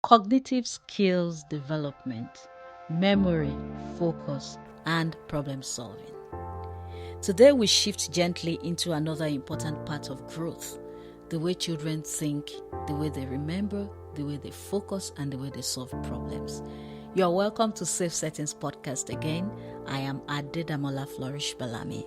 cognitive skills development, memory, focus, and problem solving. Today we shift gently into another important part of growth: the way children think, the way they remember, the way they focus, and the way they solve problems. You are welcome to Safe Settings Podcast again. I am Adedamola Flourish Balami.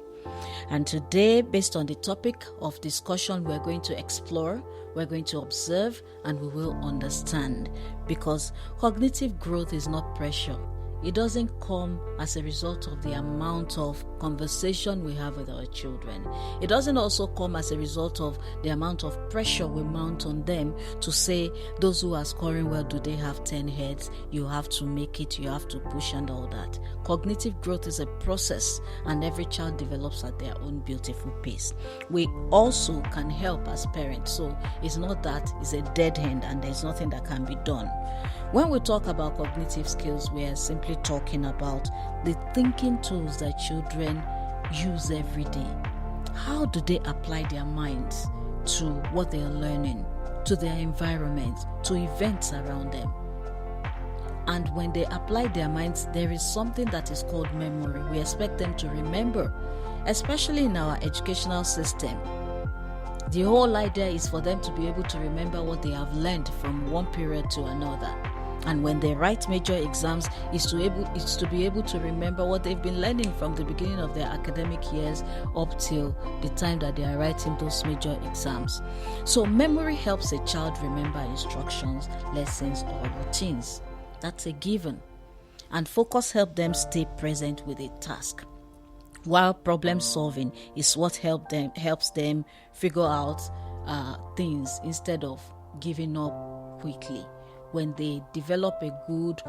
And today, based on the topic of discussion, we're going to explore, we're going to observe, and we will understand. Because cognitive growth is not pressure. It doesn't come as a result of the amount of conversation we have with our children. It doesn't also come as a result of the amount of pressure we mount on them to say, those who are scoring well, do they have 10 heads? You have to make it, you have to push and all that. Cognitive growth is a process, and every child develops at their own beautiful pace. We also can help as parents, so it's not that it's a dead end and there's nothing that can be done. When we talk about cognitive skills, we are simply talking about the thinking tools that children use every day. How do they apply their minds to what they are learning, to their environment, to events around them? And when they apply their minds, there is something that is called memory. We expect them to remember, especially in our educational system. The whole idea is for them to be able to remember what they have learned from one period to another. And when they write major exams, it's to be able to remember what they've been learning from the beginning of their academic years up till the time that they are writing those major exams. So memory helps a child remember instructions, lessons, or routines. That's a given. And focus helps them stay present with a task. While problem solving is what helps them figure out things instead of giving up quickly. When they develop a good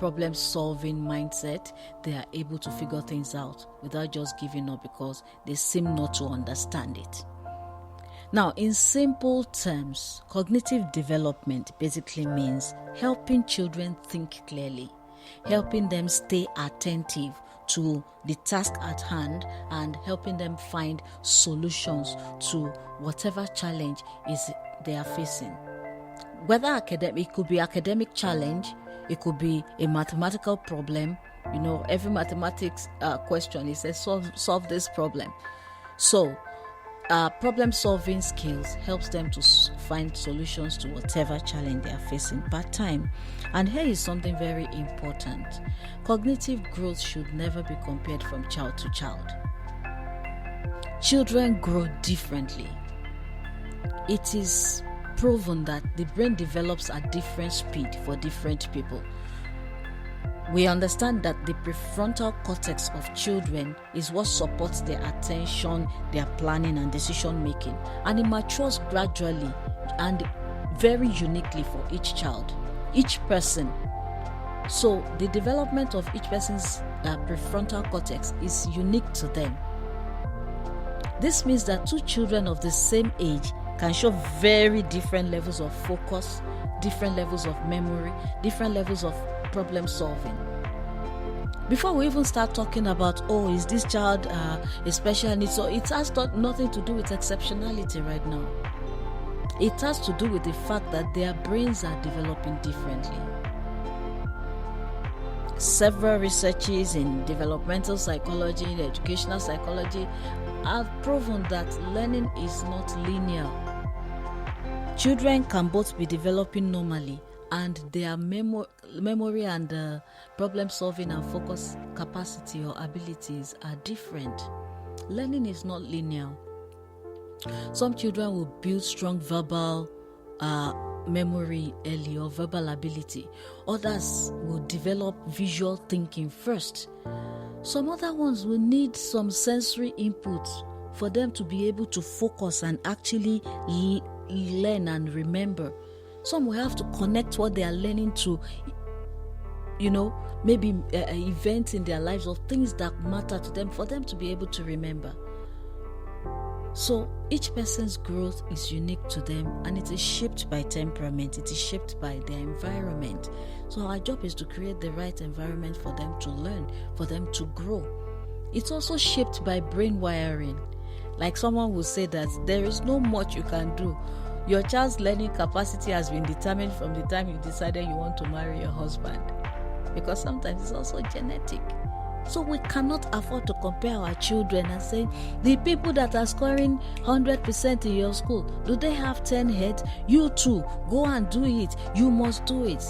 problem-solving mindset, they are able to figure things out without just giving up because they seem not to understand it. Now, in simple terms, cognitive development basically means helping children think clearly, helping them stay attentive to the task at hand, and helping them find solutions to whatever challenge they are facing. Whether academic, it could be academic challenge, it could be a mathematical problem. Every mathematics question is a solve this problem. So, problem solving skills helps them to find solutions to whatever challenge they are facing part time. And here is something very important: cognitive growth should never be compared from child to child. Children grow differently. It is proven that the brain develops at different speed for different people. We understand that the prefrontal cortex of children is what supports their attention, their planning, and decision making, and it matures gradually and very uniquely for each child, each person. So the development of each person's prefrontal cortex is unique to them. This means that two children of the same age can show very different levels of focus, different levels of memory, different levels of problem solving. Before we even start talking about, is this child a special need? So it has nothing to do with exceptionality right now. It has to do with the fact that their brains are developing differently. Several researches in developmental psychology, in educational psychology, have proven that learning is not linear. Children can both be developing normally, and their memory and problem solving and focus capacity or abilities are different. Learning is not linear. Some children will build strong verbal memory early, or verbal ability. Others will develop visual thinking first. Some other ones will need some sensory input for them to be able to focus and actually learn and remember. Some will have to connect what they are learning to, maybe events in their lives or things that matter to them for them to be able to remember. So each person's growth is unique to them, and it is shaped by temperament, it is shaped by their environment. So our job is to create the right environment for them to learn, for them to grow. It's also shaped by brain wiring. Like someone will say that there is no much you can do. Your child's learning capacity has been determined from the time you decided you want to marry your husband, because sometimes it's also genetic. So we cannot afford to compare our children and say, the people that are scoring 100% in your school, do they have 10 heads? You too, go and do it. You must do it.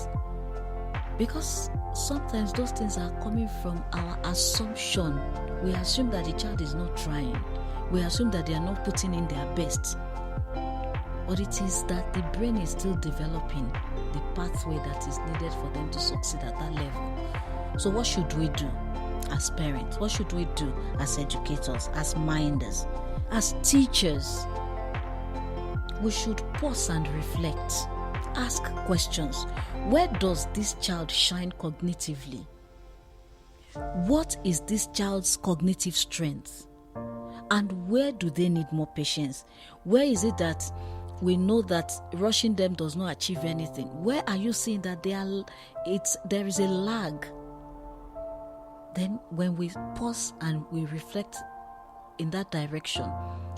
Because sometimes those things are coming from our assumption. We assume that the child is not trying. We assume that they are not putting in their best. But it is that the brain is still developing the pathway that is needed for them to succeed at that level. So what should we do as parents? What should we do as educators, as minders, as teachers? We should pause and reflect. Ask questions. Where does this child shine cognitively? What is this child's cognitive strength? And where do they need more patience? Where is it that we know that rushing them does not achieve anything? Where are you seeing that there is a lag? Then when we pause and we reflect in that direction,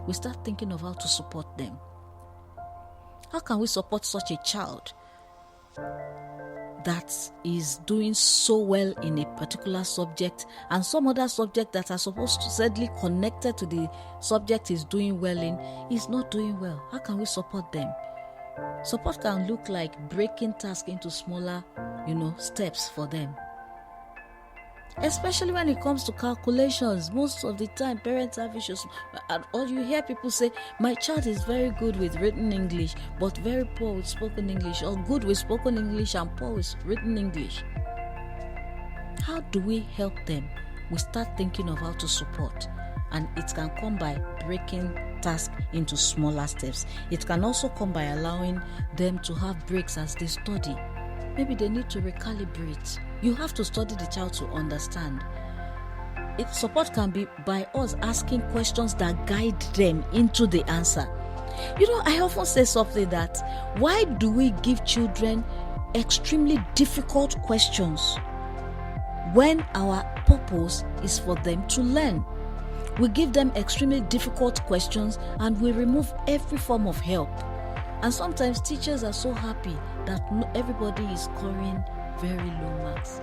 we start thinking of how to support them. How can we support such a child that is doing so well in a particular subject, and some other subject that are supposed to sadly connected to the subject is doing well in is not doing well? How can we support them? Support can look like breaking tasks into smaller, steps for them. Especially when it comes to calculations, most of the time parents have issues. Or you hear people say, my child is very good with written English, but very poor with spoken English, or good with spoken English and poor with written English. How do we help them? We start thinking of how to support. And it can come by breaking tasks into smaller steps. It can also come by allowing them to have breaks as they study. Maybe they need to recalibrate. You have to study the child to understand. Support can be by us asking questions that guide them into the answer. I often say something that, why do we give children extremely difficult questions when our purpose is for them to learn? We give them extremely difficult questions and we remove every form of help. And sometimes teachers are so happy that everybody is scoring very low marks,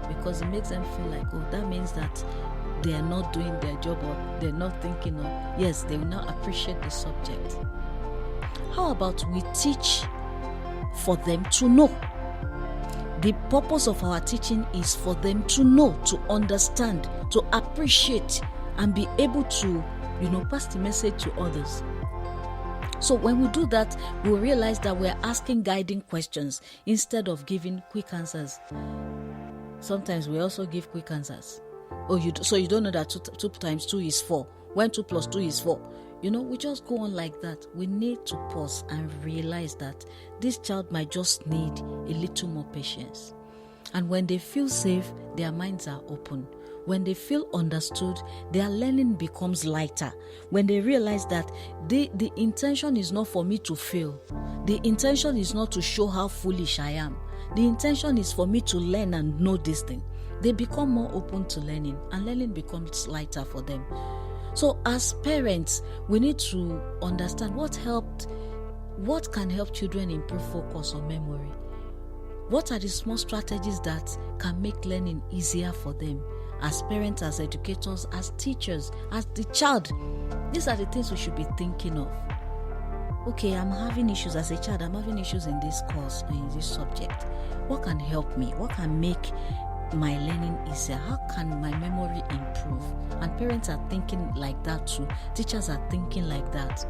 because it makes them feel like, that means that they are not doing their job, or they're not thinking of, yes, they will not appreciate the subject. How about we teach for them to know? The purpose of our teaching is for them to know, to understand, to appreciate, and be able to, pass the message to others. So when we do that, we realize that we're asking guiding questions instead of giving quick answers. Sometimes we also give quick answers. So you don't know that 2 times 2 is 4. When 2 plus 2 is 4. We just go on like that. We need to pause and realize that this child might just need a little more patience. And when they feel safe, their minds are open. When they feel understood, their learning becomes lighter. When they realize that the intention is not for me to fail. The intention is not to show how foolish I am. The intention is for me to learn and know this thing. They become more open to learning, and learning becomes lighter for them. So as parents, we need to understand what can help children improve focus or memory. What are the small strategies that can make learning easier for them? As parents, as educators, as teachers, as the child, these are the things we should be thinking of. Okay, I'm having issues as a child. I'm having issues in this course or in this subject. What can help me? What can make my learning easier? How can my memory improve? And parents are thinking like that too. Teachers are thinking like that.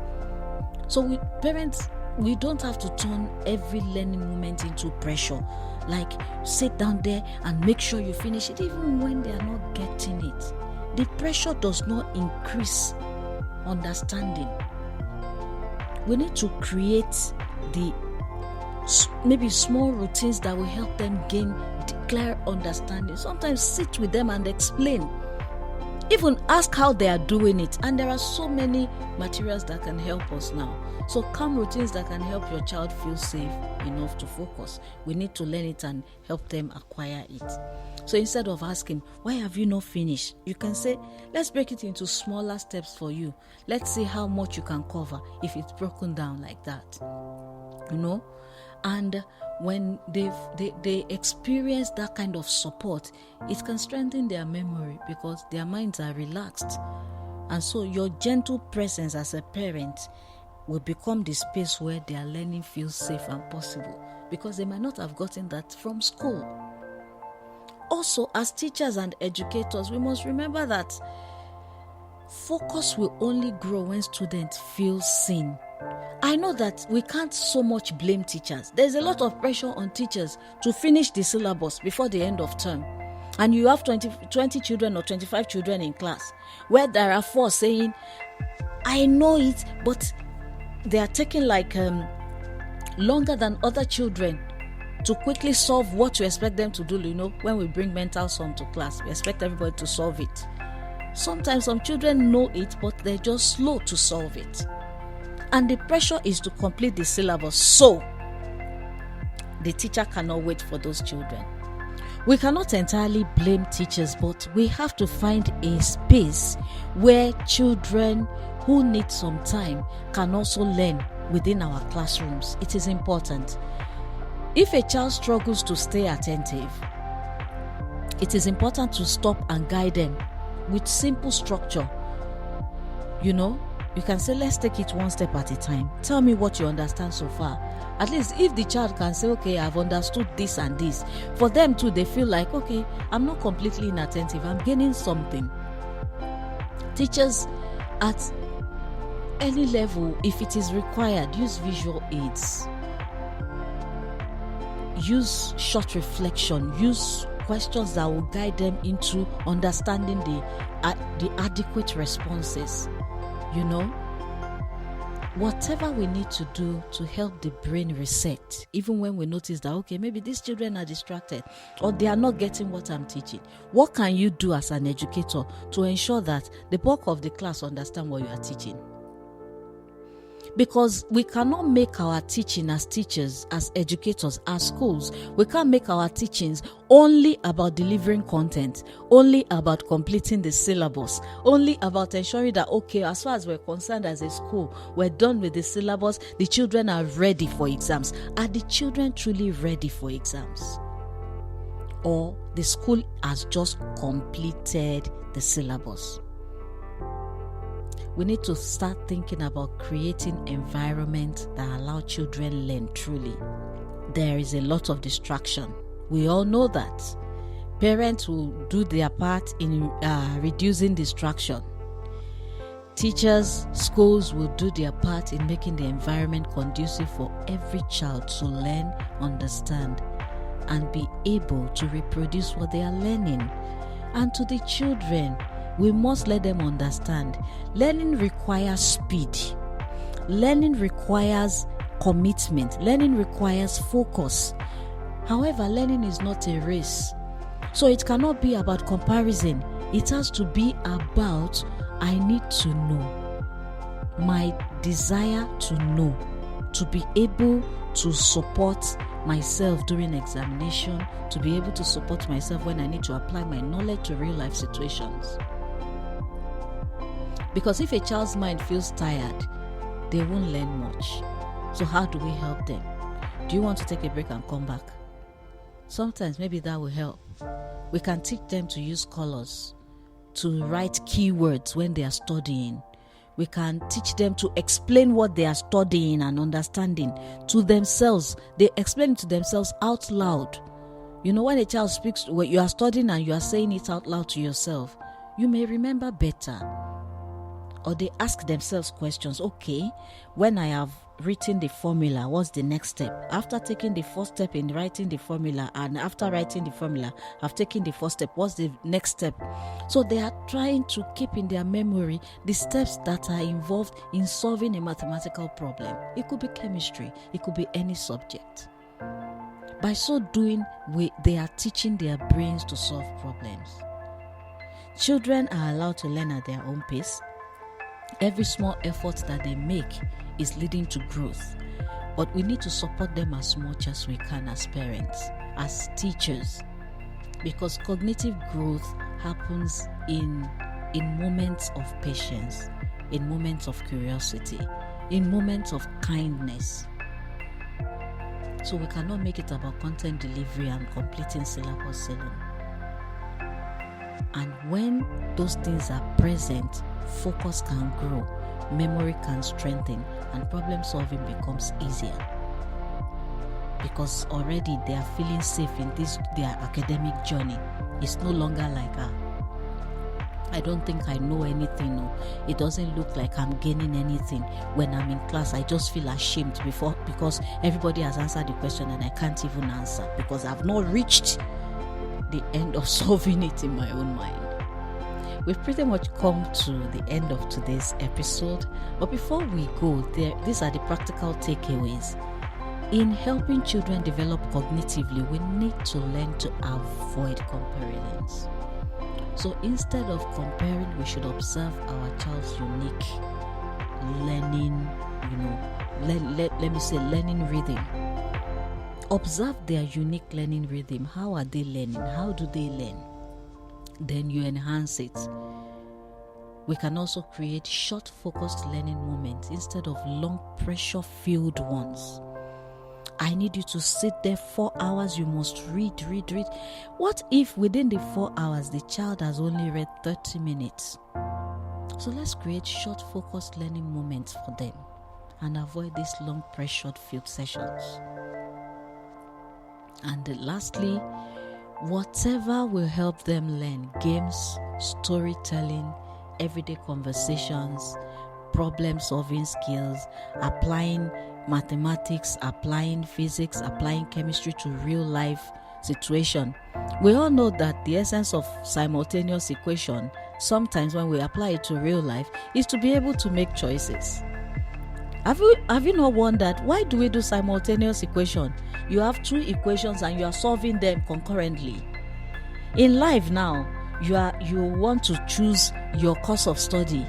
So parents, we don't have to turn every learning moment into pressure. Like, sit down there and make sure you finish it, even when they are not getting it. The pressure does not increase understanding. We need to create maybe small routines that will help them gain clear understanding. Sometimes sit with them and explain. Even ask how they are doing it. And there are so many materials that can help us now. So calm routines that can help your child feel safe enough to focus. We need to learn it and help them acquire it. So instead of asking, why have you not finished? You can say, let's break it into smaller steps for you. Let's see how much you can cover if it's broken down like that. And when they experience that kind of support, it can strengthen their memory because their minds are relaxed. And so your gentle presence as a parent will become the space where their learning feels safe and possible, because they might not have gotten that from school. Also, as teachers and educators, we must remember that focus will only grow when students feel seen. I know that we can't so much blame teachers. There's a lot of pressure on teachers to finish the syllabus before the end of term. And you have 20 children or 25 children in class, where there are 4 saying, I know it, but they are taking longer than other children to quickly solve what you expect them to do. When we bring mental sum to class, we expect everybody to solve it. Sometimes some children know it, but they're just slow to solve it. And the pressure is to complete the syllabus, so the teacher cannot wait for those children. We cannot entirely blame teachers, but we have to find a space where children who need some time can also learn within our classrooms. It is important. If a child struggles to stay attentive, it is important to stop and guide them with simple structure. You can say, let's take it one step at a time. Tell me what you understand so far. At least if the child can say, okay, I've understood this and this, for them too, they feel like, okay, I'm not completely inattentive, I'm gaining something. Teachers at any level, if it is required, use visual aids. Use short reflection. Use questions that will guide them into understanding the adequate responses. Whatever we need to do to help the brain reset, even when we notice that, okay, maybe these children are distracted or they are not getting what I'm teaching. What can you do as an educator to ensure that the bulk of the class understand what you are teaching? Because we cannot make our teaching as teachers, as educators, as schools, we can't make our teachings only about delivering content, only about completing the syllabus, only about ensuring that, okay, as far as we're concerned as a school, we're done with the syllabus, the children are ready for exams. Are the children truly ready for exams? Or the school has just completed the syllabus? We need to start thinking about creating environments that allow children learn truly. There is a lot of distraction. We all know that. Parents will do their part in reducing distraction. Teachers, schools will do their part in making the environment conducive for every child to learn, understand, and be able to reproduce what they are learning. And to the children, we must let them understand. Learning requires speed. Learning requires commitment. Learning requires focus. However, learning is not a race. So it cannot be about comparison. It has to be about, I need to know. My desire to know. To be able to support myself during examination. To be able to support myself when I need to apply my knowledge to real life situations. Because if a child's mind feels tired, they won't learn much. So how do we help them? Do you want to take a break and come back? Sometimes maybe that will help. We can teach them to use colors, to write keywords when they are studying. We can teach them to explain what they are studying and understanding to themselves. They explain it to themselves out loud. When a child speaks, when you are studying and you are saying it out loud to yourself, you may remember better. Or they ask themselves questions. Okay, when I have written the formula, what's the next step? After taking the first step in writing the formula, and after writing the formula, I've taken the first step, what's the next step? So they are trying to keep in their memory the steps that are involved in solving a mathematical problem. It could be chemistry, it could be any subject. By so doing, they are teaching their brains to solve problems. Children are allowed to learn at their own pace. Every small effort that they make is leading to growth. But we need to support them as much as we can as parents, as teachers, because cognitive growth happens in moments of patience, in moments of curiosity, in moments of kindness. So we cannot make it about content delivery and completing syllabus alone. And when those things are present, focus can grow, memory can strengthen, and problem solving becomes easier. Because already they are feeling safe in their academic journey. It's no longer like, I don't think I know anything. No. It doesn't look like I'm gaining anything. When I'm in class, I just feel ashamed because everybody has answered the question and I can't even answer because I've not reached the end of solving it in my own mind. We've pretty much come to the end of today's episode, but before we go, these are the practical takeaways. In helping children develop cognitively, we need to learn to avoid comparisons. So instead of comparing, we should observe our child's unique learning, learning rhythm. Observe their unique learning rhythm. How are they learning? How do they learn? Then you enhance it. We can also create short, focused learning moments instead of long, pressure-filled ones. I need you to sit there 4 hours. You must read. What if within the 4 hours, the child has only read 30 minutes? So let's create short, focused learning moments for them and avoid these long, pressure-filled sessions. And lastly, whatever will help them learn, games, storytelling, everyday conversations, problem-solving skills, applying mathematics, applying physics, applying chemistry to real-life situation. We all know that the essence of simultaneous equation, sometimes when we apply it to real life, is to be able to make choices. Have you not wondered, why do we do simultaneous equation? You have 2 equations and you are solving them concurrently. In life now, you want to choose your course of study.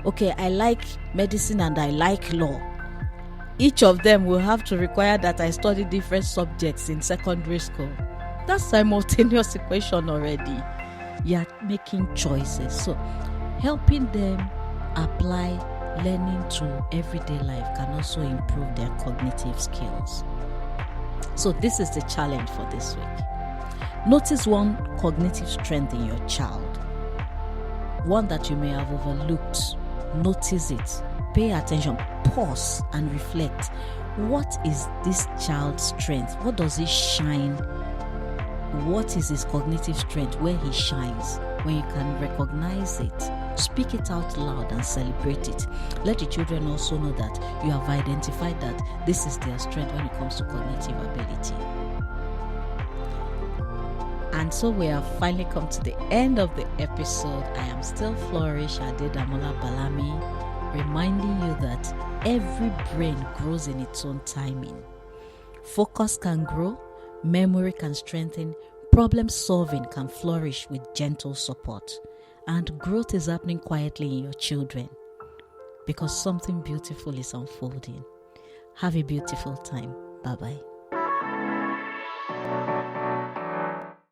Okay, I like medicine and I like law. Each of them will have to require that I study different subjects in secondary school. That's simultaneous equation already. You are making choices. So helping them apply learning to everyday life can also improve their cognitive skills. So this is the challenge for this week. Notice one cognitive strength in your child, one that you may have overlooked. Notice it, pay attention, pause and reflect. What is this child's strength? What does he shine? What is his cognitive strength, where he shines? When you can recognize it, speak it out loud and celebrate it. Let the children also know that you have identified that this is their strength when it comes to cognitive ability. And so we have finally come to the end of the episode. I am still Flourish Adedamola Balami, reminding you that every brain grows in its own timing. Focus can grow, memory can strengthen, problem solving can flourish with gentle support. And growth is happening quietly in your children because something beautiful is unfolding. Have a beautiful time. Bye-bye.